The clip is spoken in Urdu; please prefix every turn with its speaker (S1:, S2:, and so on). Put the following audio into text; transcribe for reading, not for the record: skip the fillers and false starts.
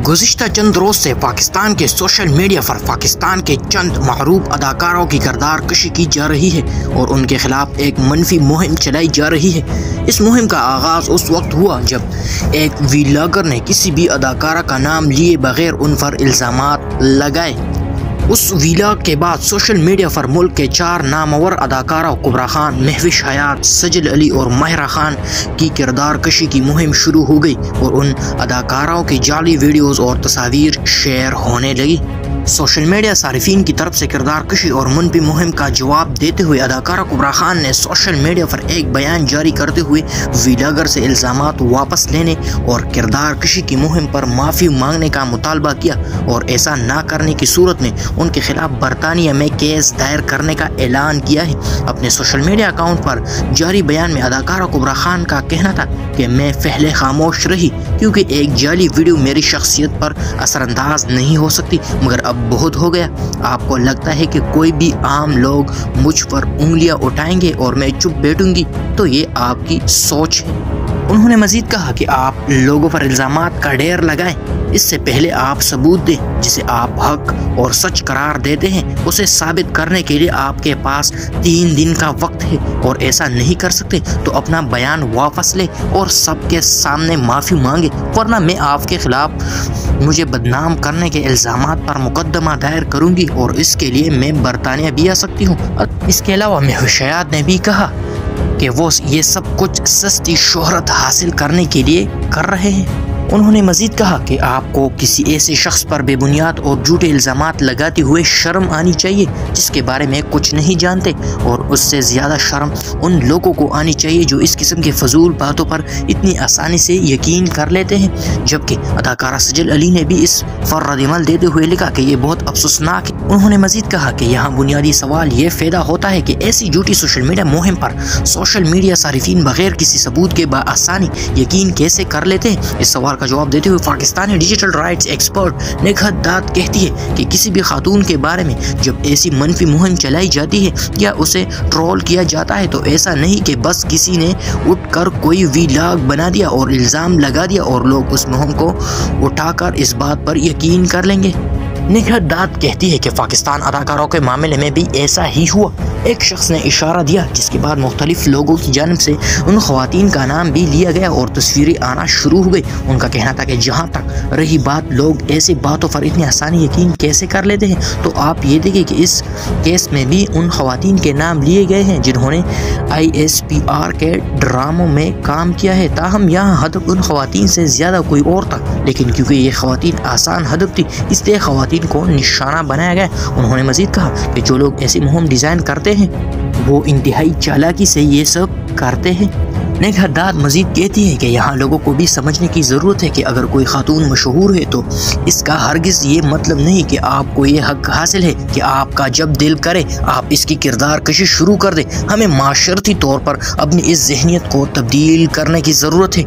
S1: گزشتہ چند روز سے پاکستان کے سوشل میڈیا پر پاکستان کے چند معروف اداکاروں کی کردار کشی کی جا رہی ہے اور ان کے خلاف ایک منفی مہم چلائی جا رہی ہے۔ اس مہم کا آغاز اس وقت ہوا جب ایک ویلاگر نے کسی بھی اداکارہ کا نام لیے بغیر ان پر الزامات لگائے۔ اس ویلاگ کے بعد سوشل میڈیا پر ملک کے 4 نامور اداکاروں کبرا خان، مہوش حیات، سجل علی اور ماہرہ خان کی کردار کشی کی مہم شروع ہو گئی اور ان اداکاروں کی جعلی ویڈیوز اور تصاویر شیئر ہونے لگی۔ سوشل میڈیا صارفین کی طرف سے کردار کشی اور منفی مہم کا جواب دیتے ہوئے اداکارہ کبرا خان نے سوشل میڈیا پر ایک بیان جاری کرتے ہوئے ویلاگر سے الزامات واپس لینے اور کردار کشی کی مہم پر معافی مانگنے کا مطالبہ کیا اور ایسا نہ کرنے کی صورت میں ان کے خلاف برطانیہ میں کیس دائر کرنے کا اعلان کیا ہے۔ اپنے سوشل میڈیا اکاؤنٹ پر جاری بیان میں اداکارہ کبرا خان کا کہنا تھا کہ میں پہلے خاموش رہی کیونکہ ایک جعلی ویڈیو میری شخصیت پر اثر انداز نہیں ہو سکتی، مگر اب بہت ہو گیا۔ آپ کو لگتا ہے کہ کوئی بھی عام لوگ مجھ پر انگلیاں اٹھائیں گے اور میں چپ بیٹھوں گی تو یہ آپ کی سوچ ہے۔ انہوں نے مزید کہا کہ آپ لوگوں پر الزامات کا ڈھیر لگائیں، اس سے پہلے آپ ثبوت دیں جسے آپ حق اور سچ قرار دیتے ہیں، اسے ثابت کرنے کے لیے آپ کے پاس 3 دن کا وقت ہے اور ایسا نہیں کر سکتے تو اپنا بیان واپس لیں اور سب کے سامنے معافی مانگے، ورنہ میں آپ کے خلاف مجھے بدنام کرنے کے الزامات پر مقدمہ دائر کروں گی اور اس کے لیے میں برطانیہ بھی آ سکتی ہوں۔ اس کے علاوہ مہوش حیات نے بھی کہا کہ وہ یہ سب کچھ سستی شہرت حاصل کرنے کے لیے کر رہے ہیں۔ انہوں نے مزید کہا کہ آپ کو کسی ایسے شخص پر بے بنیاد اور جھوٹے الزامات لگاتے ہوئے شرم آنی چاہیے جس کے بارے میں کچھ نہیں جانتے، اور اس سے زیادہ شرم ان لوگوں کو آنی چاہیے جو اس قسم کے فضول باتوں پر اتنی آسانی سے یقین کر لیتے ہیں۔ جبکہ اداکارہ سجل علی نے بھی اس پر رد عمل دیتے ہوئے لکھا کہ یہ بہت افسوسناک ہے۔ انہوں نے مزید کہا کہ یہاں بنیادی سوال یہ پیدا ہوتا ہے کہ ایسی جھوٹی سوشل میڈیا مہم پر سوشل میڈیا صارفین بغیر کسی ثبوت کے بآسانی یقین کیسے کر لیتے ہیں۔ اس سوال کا جواب دیتے ہوئے Pakistani digital rights expert Nighat Dad کہتی ہے کہ کسی بھی خاتون کے بارے میں جب ایسی منفی مہم چلائی جاتی ہے یا اسے ٹرول کیا جاتا ہے تو ایسا نہیں کہ بس کسی نے اٹھ کر کوئی ویلاگ بنا دیا اور الزام لگا دیا اور لوگ اس مہم کو اٹھا کر اس بات پر یقین کر لیں گے۔ نگہت دات کہتی ہے کہ پاکستان اداکاروں کے معاملے میں بھی ایسا ہی ہوا۔ ایک شخص نے اشارہ دیا جس کے بعد مختلف لوگوں کی جانب سے ان خواتین کا نام بھی لیا گیا اور تصویریں آنا شروع ہو گئی۔ ان کا کہنا تھا کہ جہاں تک رہی بات لوگ ایسی باتوں پر اتنی آسانی یقین کیسے کر لیتے ہیں، تو آپ یہ دیکھیں کہ اس کیس میں بھی ان خواتین کے نام لیے گئے ہیں جنہوں نے ISPR کے ڈراموں میں کام کیا ہے۔ تاہم یہاں ہدف ان خواتین سے زیادہ کوئی اور تھا، لیکن کیونکہ یہ خواتین آسان ہدف تھی اس لیے خواتین کو نشانہ بنایا گیا۔ انہوں نے مزید کہا کہ جو لوگ ایسی مہم ڈیزائن کرتے ہیں وہ انتہائی چالاکی سے یہ سب کرتے ہیں۔ نگہت دات مزید کہتی ہے کہ یہاں لوگوں کو بھی سمجھنے کی ضرورت ہے کہ اگر کوئی خاتون مشہور ہے تو اس کا ہرگز یہ مطلب نہیں کہ آپ کو یہ حق حاصل ہے کہ آپ کا جب دل کرے آپ اس کی کردار کشی شروع کر دیں۔ ہمیں معاشرتی طور پر اپنی اس ذہنیت کو تبدیل کرنے کی ضرورت ہے۔